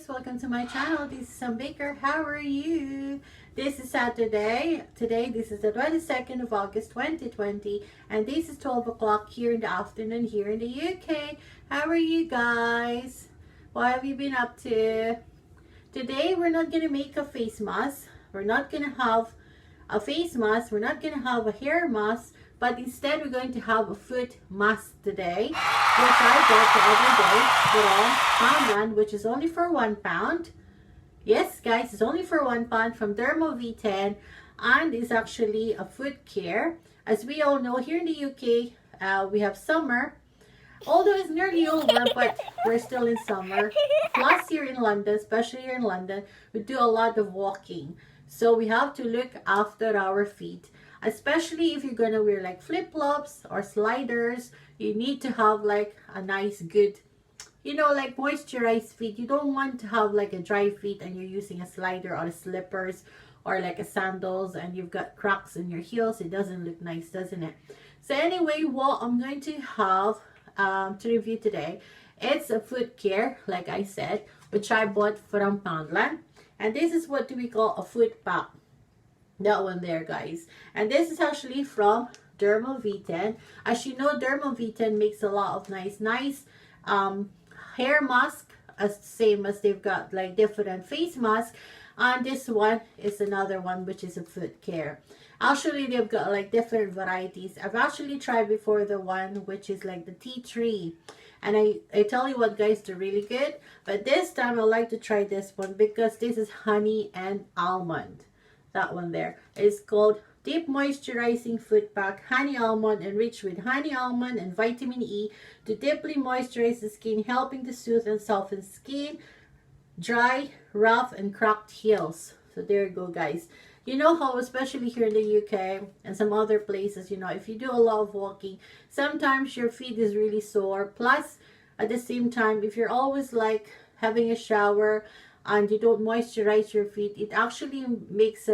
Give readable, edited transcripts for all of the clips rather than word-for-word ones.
welcome to my channel. This is Sam Baker. How are you? This is Saturday. Today, this is the 22nd of August 2020, and this is 12 o'clock here in the afternoon here in the UK. How are you guys? What have you been up to? Today, we're not going to make a face mask. We're not going to have a face mask. We're not going to have a hair mask. But instead, we're going to have a foot mask today, which I bought the other day from Poundland, which is only for £1. Yes, guys, it's only for £1 from Derma V10, and it's actually a foot care. As we all know, here in the UK, we have summer. Although it's nearly over, but we're still in summer. Plus here in London, especially here in London, we do a lot of walking. So we have to look after our feet. Especially if you're gonna wear like flip-flops or sliders, you need to have like a nice good, like moisturized feet. You don't want to have like a dry feet and you're using a slider or slippers or like a sandals and you've got cracks in your heels. It doesn't look nice, doesn't it? So anyway, what I'm going to have to review today, it's a foot care, like I said, which I bought from Poundland, and this is what we call a foot pack. That one there, guys. And this is actually from Derma V10. As you know, Derma V10 makes a lot of nice hair mask, as same as they've got like different face masks. And this one is another one, which is a foot care. Actually, they've got like different varieties. I've actually tried before the one which is like the tea tree. And I tell you what, guys, they're really good. But this time I like to try this one because this is honey and almond. That one there is called Deep Moisturizing Foot Pack, Honey Almond, enriched with honey almond and vitamin E to deeply moisturize the skin, helping to soothe and soften skin, dry, rough, and cracked heels. So there you go, guys. You know how, especially here in the UK and some other places, if you do a lot of walking, sometimes your feet is really sore. Plus, at the same time, if you're always like having a shower and you don't moisturize your feet, it actually makes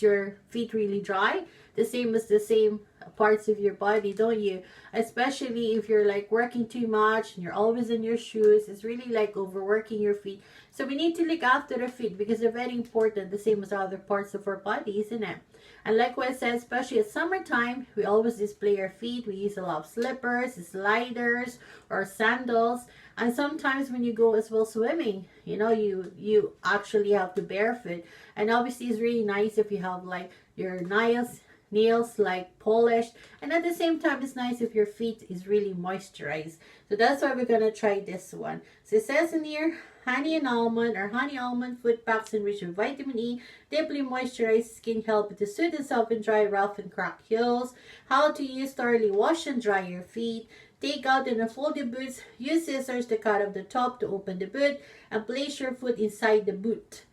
your feet really dry, the same as the same parts of your body, don't you? Especially if you're like working too much and you're always in your shoes, it's really like overworking your feet. So we need to look after the feet because they're very important, the same as other parts of our body, isn't it? And like what I said, especially at summertime, we always display our feet. We use a lot of slippers, sliders, or sandals. And sometimes when you go as well swimming, you actually have to barefoot. And obviously it's really nice if you have like your nails like polished, and at the same time it's nice if your feet is really moisturized. So that's why we're gonna try this one. So it says in here, honey and almond or honey almond foot packs enriched with vitamin E, deeply moisturized skin, help to soothe and soften dry, rough, and cracked heels. How to use: thoroughly wash and dry your feet. Take out and unfold the boots. Use scissors to cut off the top to open the boot and place your foot inside the boot.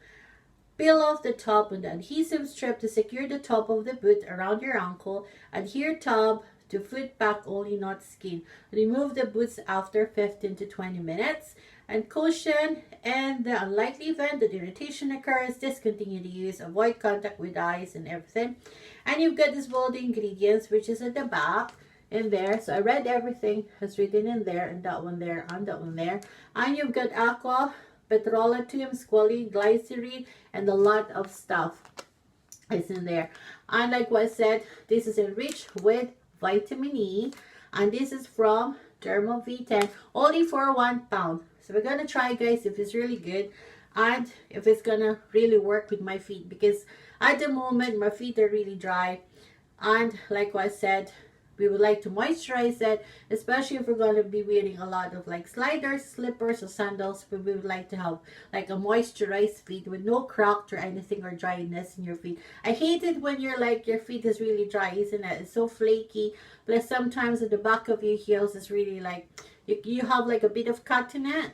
Peel off the top with the adhesive strip to secure the top of the boot around your ankle. Adhere top to foot pack only, not skin. Remove the boots after 15 to 20 minutes. And caution, and the unlikely event that irritation occurs, discontinue the use, avoid contact with eyes and everything. And you've got this all the ingredients, which is at the back in there. So I read everything that's written in there, and that one there, and that one there. And you've got aqua, petrolatum, squalene, glycerin, and a lot of stuff is in there. And like what I said, this is enriched with vitamin E, and this is from Derma V10, only for £1. So we're gonna try, guys, if it's really good and if it's gonna really work with my feet, because at the moment my feet are really dry. And like what I said, we would like to moisturize it, especially if we're going to be wearing a lot of like sliders, slippers, or sandals. We would like to have like a moisturized feet with no cracked or anything or dryness in your feet. I hate it when you're like, your feet is really dry, isn't it? It's so flaky. Plus sometimes at the back of your heels is really like, you have like a bit of cut in it.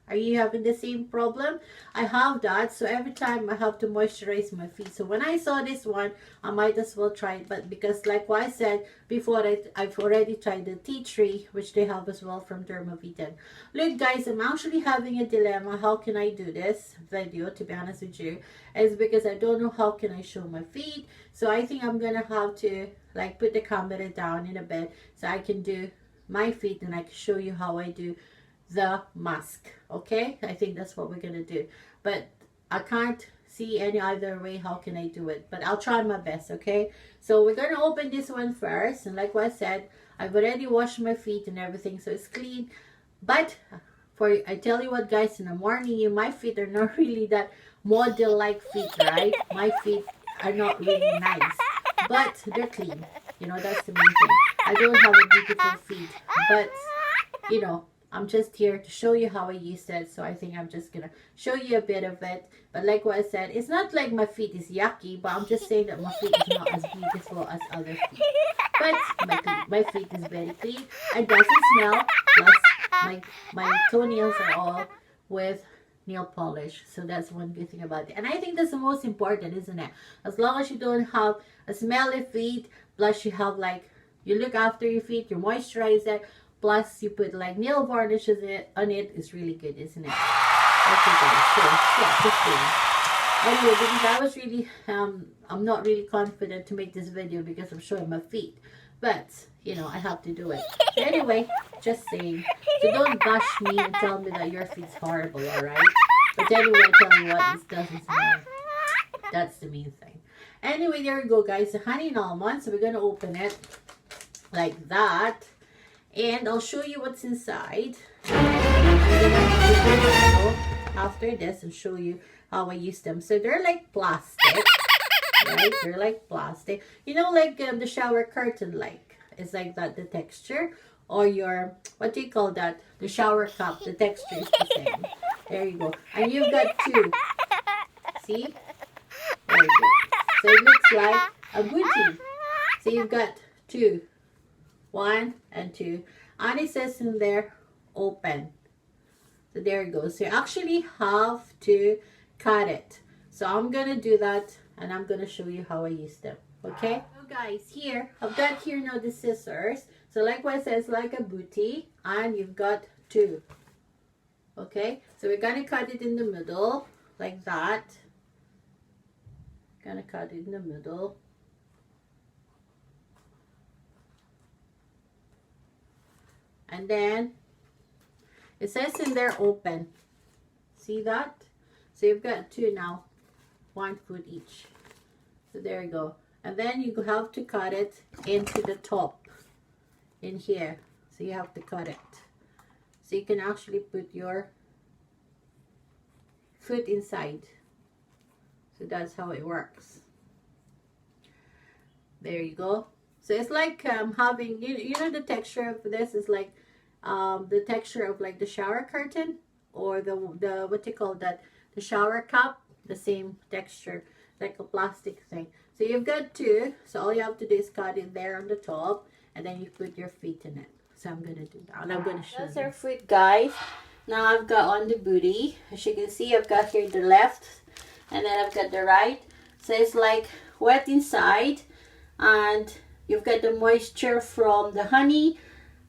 Are you having the same problem? I have that. So every time I have to moisturize my feet. So when I saw this one, I might as well try it. But because like what I said before, I've already tried the tea tree, which they have as well from Derma V10. Look, guys, I'm actually having a dilemma. How can I do this video, to be honest with you? It's because I don't know how can I show my feet. So I think I'm going to have to like put the camera down in a bit so I can do my feet and I can show you how I do the mask. Okay, I think that's what we're gonna do, but I can't see any other way how can I do it, but I'll try my best. Okay, so we're gonna open this one first, and like what I said, I've already washed my feet and everything, so it's clean. But I tell you what, guys, in the morning, my feet are not really that model-like feet, right? My feet are not really nice, but they're clean. You know, that's the main thing. I don't have a beautiful feet, but you know, I'm just here to show you how I use it. So I think I'm just gonna show you a bit of it. But like what I said, it's not like my feet is yucky, but I'm just saying that my feet is not as beautiful as other feet. But my feet is very clean and doesn't smell. Plus my toenails are all with nail polish, so that's one good thing about it. And I think that's the most important, isn't it? As long as you don't have a smelly feet, plus you have like, you look after your feet, you moisturize it, plus you put like nail varnishes on it, it's really good, isn't it? Okay guys, so yeah, just kidding. Anyway, because I was really I'm not really confident to make this video because I'm showing my feet, but you know, I have to do it. So anyway, just saying, so don't bash me and tell me that your feet's horrible, alright? But anyway, I tell you what, it doesn't smell. That's the main thing. Anyway, there we go, guys, the honey and almond. So we're gonna open it like that, and I'll show you what's inside. I'm gonna after this and show you how I use them. So they're like plastic, right? They're like plastic, you know, like the shower curtain, like it's like that, the texture, or your, what do you call that, the shower cup, the texture is the same. There you go. And you've got two, see, there you go. So it looks like a booty. So you've got two, 1 and 2, and it says in there open. So there you go. So you actually have to cut it. So I'm gonna do that, and I'm gonna show you how I use them. Okay, so guys, here I've got here now the scissors. So like what it says, like a booty, and you've got 2. Okay, so we're gonna cut it in the middle like that. Gonna cut it in the middle. And then it says in there open. See that? So you've got 2 now, 1 foot each. So there you go. And then you have to cut it into the top in here. So you have to cut it. So you can actually put your foot inside. So that's how it works. There you go. So it's like having, you know, the texture of this is like the texture of like the shower curtain, or the what do you call that, the shower cup, the same texture, like a plastic thing. So you've got 2, so all you have to do is cut it there on the top, and then you put your feet in it. So I'm gonna do that, and I'm gonna show you. That's our foot, guys. Now I've got on the booty. As you can see, I've got here the left, and then I've got the right. So it's like wet inside, and you've got the moisture from the honey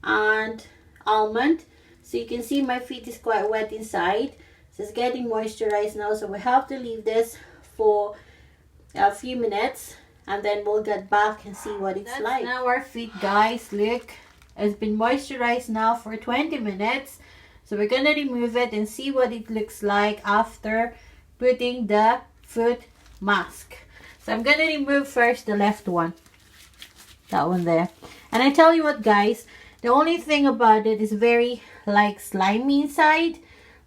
and almond. So you can see my feet is quite wet inside. So it's getting moisturized now. So we have to leave this for a few minutes, and then we'll get back and see what it's like. Now our feet, guys, look, it's been moisturized now for 20 minutes. So we're gonna remove it and see what it looks like after putting the foot mask. So I'm gonna remove first the left one, that one there. And I tell you what, guys, the only thing about it is very like slimy inside,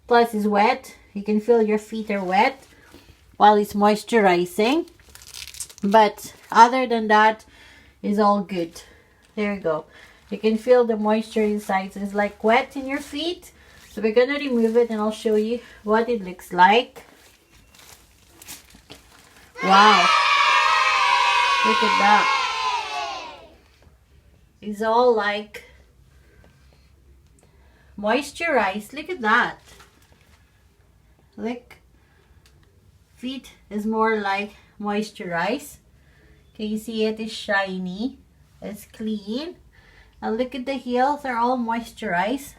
plus it's wet. You can feel your feet are wet while it's moisturizing, but other than that, it's all good. There you go. You can feel the moisture inside, so it's like wet in your feet. So we're gonna remove it, and I'll show you what it looks like. Wow, look at that. It's all like moisturized. Look at that. Look, feet is more like moisturized. Can you see it is shiny? It's clean. And look at the heels, they're all moisturized.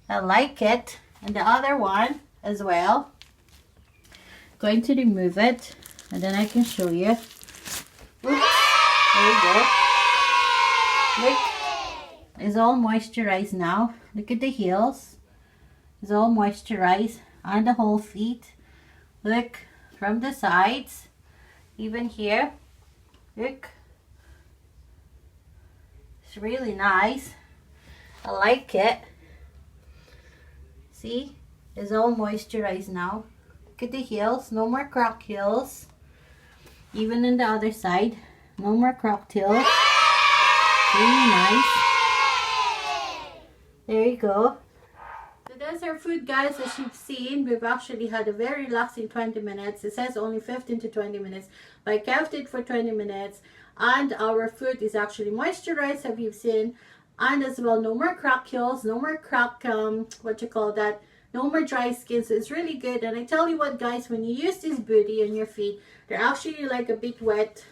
I like it. And the other one as well. Going to remove it, and then I can show you. Oops. There you go. Look, it's all moisturized now. Look at the heels. It's all moisturized on the whole feet. Look, from the sides, even here. Look. It's really nice. I like it. See? It's all moisturized now. Look at the heels. No more croc heels. Even on the other side. No more croc heels. Really nice. There you go. So that's our food, guys. As you've seen, we've actually had a very relaxing 20 minutes. It says only 15 to 20 minutes, but I kept it for 20 minutes. And our foot is actually moisturized, as you've seen. And as well, no more crack heels, no more crack, what you call that, no more dry skin. So it's really good. And I tell you what, guys, when you use this booty on your feet, they're actually like a bit wet.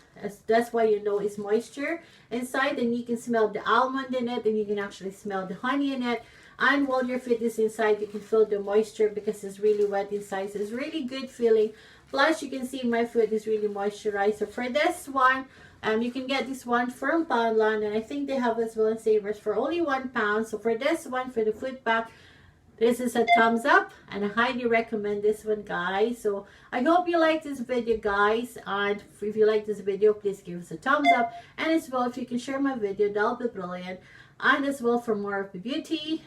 That's why you know it's moisture inside, and you can smell the almond in it, and you can actually smell the honey in it. And while your feet is inside, you can feel the moisture because it's really wet inside. So it's really good feeling. Plus, you can see my foot is really moisturized. So for this one, you can get this one from Poundland, and I think they have as well in Savers for only £1. So for this one, for the foot pack, this is a thumbs up, and I highly recommend this one, guys. So I hope you like this video, guys, and if you like this video, please give us a thumbs up. And as well, if you can share my video, that'll be brilliant. And as well, for more of the beauty,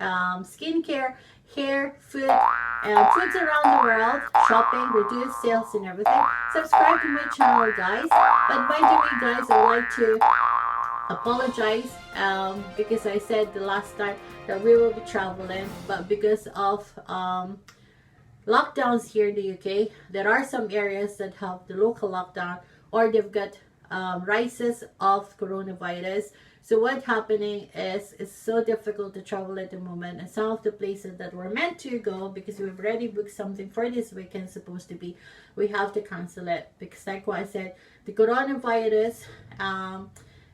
skincare, hair, food, and foods around the world, shopping, reduced sales, and everything, subscribe to my channel, guys. But by the way, guys, I would like to apologize because I said the last time that we will be traveling, but because of lockdowns here in the UK, there are some areas that have the local lockdown, or they've got rises of coronavirus. So what's happening is it's so difficult to travel at the moment, and some of the places that we're meant to go, because we've already booked something for this weekend supposed to be, we have to cancel it because, like what I said, the coronavirus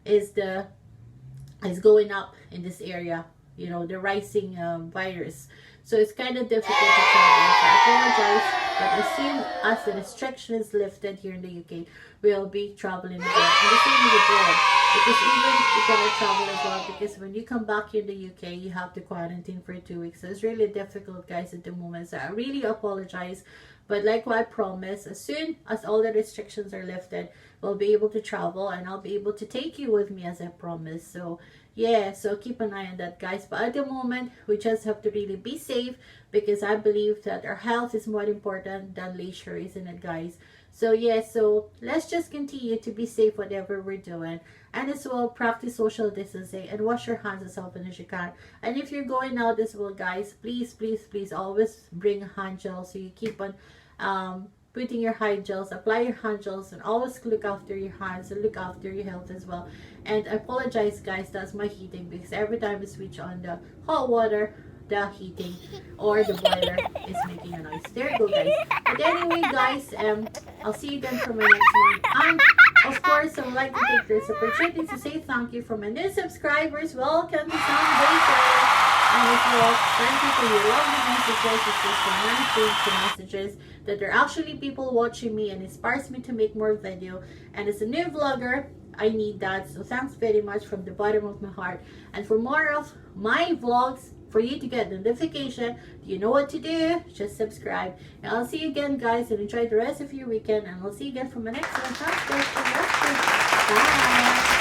is going up in this area, you know, the rising virus. So it's kind of difficult to travel. So I apologize, but as soon as the restrictions lifted here in the UK, we'll be traveling again. And the same with abroad, because even you cannot travel abroad, because when you come back here in the UK, you have to quarantine for 2 weeks. So it's really difficult, guys, at the moment. So I really apologize. But like what I promised, as soon as all the restrictions are lifted, we'll be able to travel, and I'll be able to take you with me as I promised. So yeah, so keep an eye on that, guys. But at the moment, we just have to really be safe, because I believe that our health is more important than leisure, isn't it, guys? So yeah, so let's just continue to be safe whatever we're doing, and as well practice social distancing and wash your hands as often as you can. And if you're going out as well, guys, please always bring a hand gel, so you keep on putting your hand gels, apply your hand gels, and always look after your hands and look after your health as well. And I apologize, guys, that's my heating, because every time I switch on the hot water, the heating or the boiler is making a noise. There you go, guys. But anyway, guys, I'll see you again for my next one. And of course, I would like to take this opportunity to say thank you for my new subscribers. Welcome to Sound Baker. And as well, thank you for your lovely messages. It's just a nice thing to messages that there are actually people watching me and inspires me to make more video. And as a new vlogger, I need that. So thanks very much from the bottom of my heart. And for more of my vlogs, for you to get notification, you know what to do, just subscribe. And I'll see you again, guys, and enjoy the rest of your weekend, and I'll see you again for my next one. Bye.